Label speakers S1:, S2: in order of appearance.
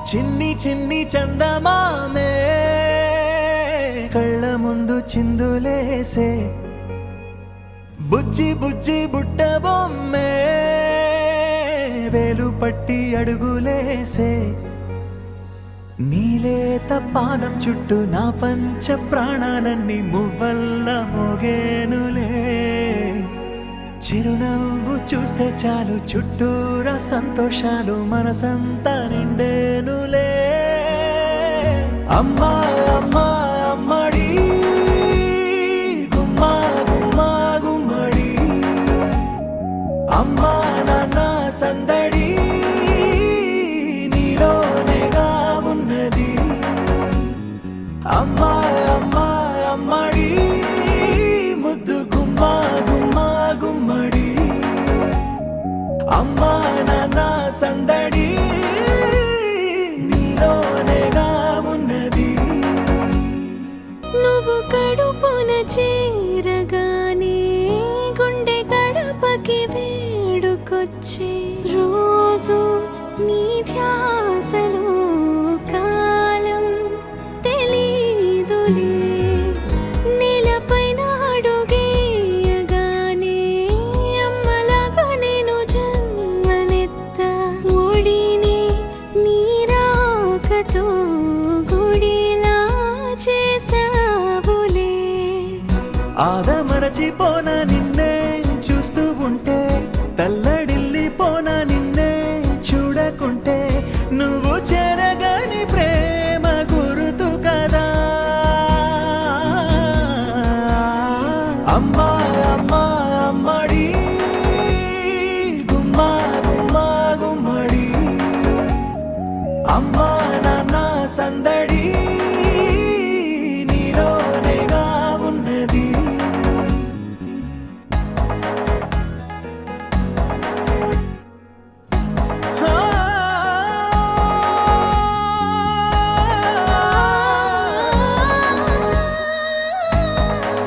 S1: చిన్ని చిన్ని చందమామే కళ్ళ ముందు చిందులేసే బుజ్జి బుజ్జి బుట్ట బొమ్మే వేలు పట్టి అడుగులేసే నీలేత పానం చుట్టూ నా పంచ ప్రాణాలన్నీ మువ్వల్ల మోగేనులే చిరునవ్వు చూస్తే చాలు చుట్టూరా సంతోషాలు మనసంతా నిండేనులే అమ్మా అమ్మా అమ్మడి గుమ్మా గుమ్మా గుమ్మడి అమ్మా నాన్న సందడి నీలోనేగా ఉన్నది అమ్మా అమ్మా అమ్మడి ముద్దు గుమ్మా గుమ్మా గుమ్మడి అమ్మా నాన్న సందడి నీలోనేగా ఉన్నది
S2: నువ్వు కడుపున చేరగానే గుండె గడపకి వేడుకొచ్చే రోజు నీ ధ్యాసలో కాలం తెలీదులే నేలపైన అడుగేయగానే అమ్మలాగా నేను జన్మనెత్త ఒడిని నీ రాకతో గుడిలా చేసావులే
S1: ఆదమరచిపోన నిన్నే చూస్తూ ఉంటే తల్లడిల్లిపోన నిన్నే చూడకుంటే నువ్వు చెరగని ప్రేమ గురుతు కదా అమ్మా అమ్మా అమ్మడి గుమ్మా గుమ్మా గుమ్మడి అమ్మా నాన్న సందడి